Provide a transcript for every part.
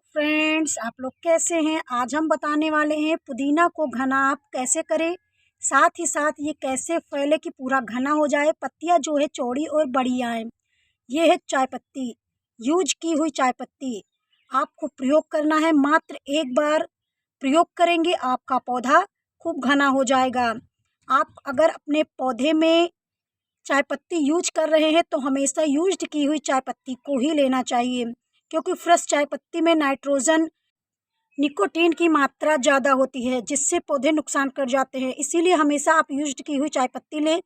Friends, आप लोग कैसे हैं। आज हम बताने वाले हैं पुदीना को घना आप कैसे करें, साथ ही साथ ये कैसे फैले कि पूरा घना हो जाए। पत्तियां जो है चौड़ी और बड़ी आए। ये है चाय पत्ती, यूज की हुई चाय पत्ती। आपको प्रयोग करना है, मात्र एक बार प्रयोग करेंगे आपका पौधा खूब घना हो जाएगा। आप अगर अपने पौधे में चाय पत्ती यूज कर रहे हैं तो हमेशा यूज्ड की हुई चाय पत्ती को ही लेना चाहिए, क्योंकि फ्रेश चाय पत्ती में नाइट्रोजन निकोटीन की मात्रा ज़्यादा होती है, जिससे पौधे नुकसान कर जाते हैं। इसीलिए हमेशा आप यूज्ड की हुई चाय पत्ती लें।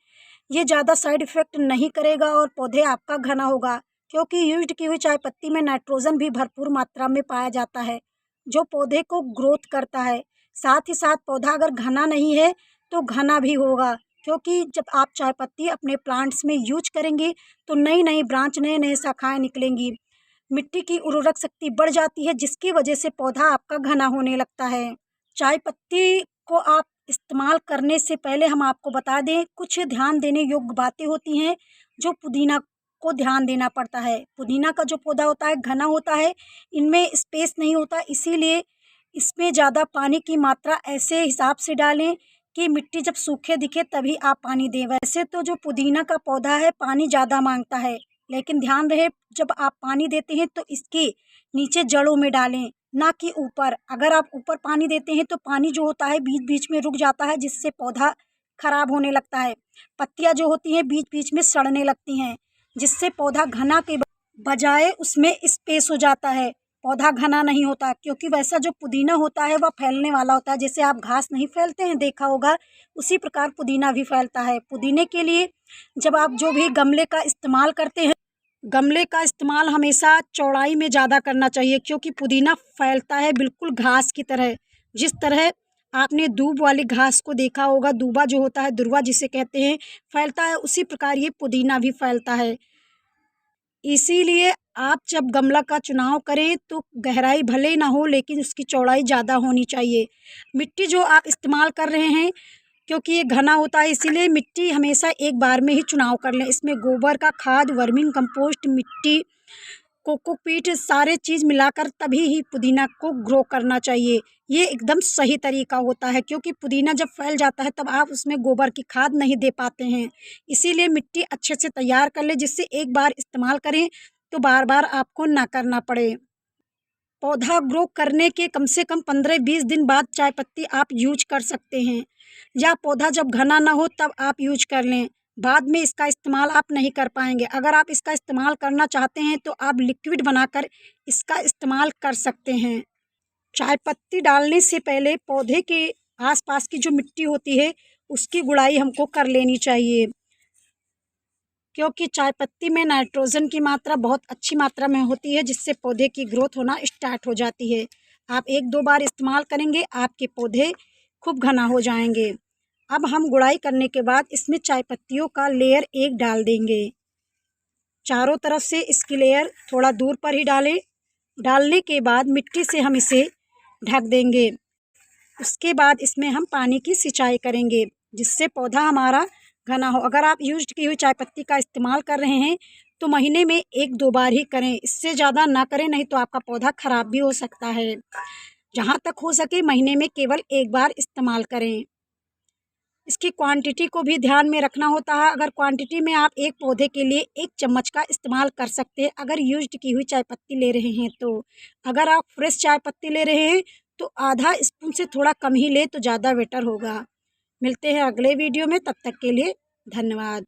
ये ज़्यादा साइड इफ़ेक्ट नहीं करेगा और पौधे आपका घना होगा, क्योंकि यूज्ड की हुई चाय पत्ती में नाइट्रोजन भी भरपूर मात्रा में पाया जाता है, जो पौधे को ग्रोथ करता है। साथ ही साथ पौधा अगर घना नहीं है तो घना भी होगा, क्योंकि जब आप चाय पत्ती अपने प्लांट्स में यूज करेंगे तो नई नई ब्रांच, नए नए शाखाएँ निकलेंगी। मिट्टी की उर्वरक शक्ति बढ़ जाती है, जिसकी वजह से पौधा आपका घना होने लगता है। चाय पत्ती को आप इस्तेमाल करने से पहले हम आपको बता दें, कुछ ध्यान देने योग्य बातें होती हैं जो पुदीना को ध्यान देना पड़ता है। पुदीना का जो पौधा होता है घना होता है, इनमें स्पेस नहीं होता, इसीलिए इसमें ज़्यादा पानी की मात्रा ऐसे हिसाब से डालें कि मिट्टी जब सूखे दिखे तभी आप पानी दें। वैसे तो जो पुदीना का पौधा है पानी ज़्यादा मांगता है, लेकिन ध्यान रहे जब आप पानी देते हैं तो इसके नीचे जड़ों में डालें, ना कि ऊपर। अगर आप ऊपर पानी देते हैं तो पानी जो होता है बीच बीच में रुक जाता है, जिससे पौधा खराब होने लगता है। पत्तियां जो होती हैं बीच बीच में सड़ने लगती हैं, जिससे पौधा घना के बजाय उसमें स्पेस हो जाता है, पौधा घना नहीं होता। क्योंकि वैसा जो पुदीना होता है वह फैलने वाला होता है, जैसे आप घास नहीं फैलते हैं देखा होगा, उसी प्रकार पुदीना भी फैलता है। पुदीने के लिए जब आप जो भी गमले का इस्तेमाल करते हैं, गमले का इस्तेमाल हमेशा चौड़ाई में ज़्यादा करना चाहिए, क्योंकि पुदीना फैलता है बिल्कुल घास की तरह। जिस तरह आपने दूब वाली घास को देखा होगा, दूबा जो होता है, दुर्वा जिसे कहते हैं, फैलता है, उसी प्रकार ये पुदीना भी फैलता है। इसीलिए आप जब गमला का चुनाव करें तो गहराई भले ना हो, लेकिन उसकी चौड़ाई ज़्यादा होनी चाहिए। मिट्टी जो आप इस्तेमाल कर रहे हैं, क्योंकि ये घना होता है, इसीलिए मिट्टी हमेशा एक बार में ही चुनाव कर लें। इसमें गोबर का खाद, वर्मिंग कंपोस्ट, मिट्टी, कोकोपीट, सारे चीज़ मिलाकर तभी ही पुदीना को ग्रो करना चाहिए। ये एकदम सही तरीका होता है, क्योंकि पुदीना जब फैल जाता है तब आप उसमें गोबर की खाद नहीं दे पाते हैं। इसीलिए मिट्टी अच्छे से तैयार कर लें, जिससे एक बार इस्तेमाल करें तो बार बार आपको ना करना पड़े। पौधा ग्रो करने के कम से कम 15-20 दिन बाद चाय पत्ती आप यूज कर सकते हैं, या पौधा जब घना ना हो तब आप यूज कर लें। बाद में इसका इस्तेमाल आप नहीं कर पाएंगे। अगर आप इसका इस्तेमाल करना चाहते हैं तो आप लिक्विड बनाकर इसका इस्तेमाल कर सकते हैं। चाय पत्ती डालने से पहले पौधे के आसपास की जो मिट्टी होती है उसकी गुड़ाई हमको कर लेनी चाहिए, क्योंकि चाय पत्ती में नाइट्रोजन की मात्रा बहुत अच्छी मात्रा में होती है, जिससे पौधे की ग्रोथ होना स्टार्ट हो जाती है। आप 1-2 बार इस्तेमाल करेंगे, आपके पौधे खूब घना हो जाएंगे। अब हम गुड़ाई करने के बाद इसमें चाय पत्तियों का लेयर एक डाल देंगे। चारों तरफ से इसकी लेयर थोड़ा दूर पर ही डालें। डालने के बाद मिट्टी से हम इसे ढक देंगे। उसके बाद इसमें हम पानी की सिंचाई करेंगे, जिससे पौधा हमारा घना हो। अगर आप यूज्ड की हुई चाय पत्ती का इस्तेमाल कर रहे हैं तो महीने में 1-2 बार ही करें, इससे ज़्यादा ना करें, नहीं तो आपका पौधा खराब भी हो सकता है। जहाँ तक हो सके महीने में केवल 1 बार इस्तेमाल करें। इसकी क्वांटिटी को भी ध्यान में रखना होता है। अगर क्वांटिटी में आप एक पौधे के लिए 1 चम्मच का इस्तेमाल कर सकते हैं, अगर यूज्ड की हुई चाय पत्ती ले रहे हैं तो। अगर आप फ्रेश चाय पत्ती ले रहे हैं तो आधा स्पून से थोड़ा कम ही ले तो ज़्यादा बेटर होगा। मिलते हैं अगले वीडियो में, तब तक के लिए धन्यवाद।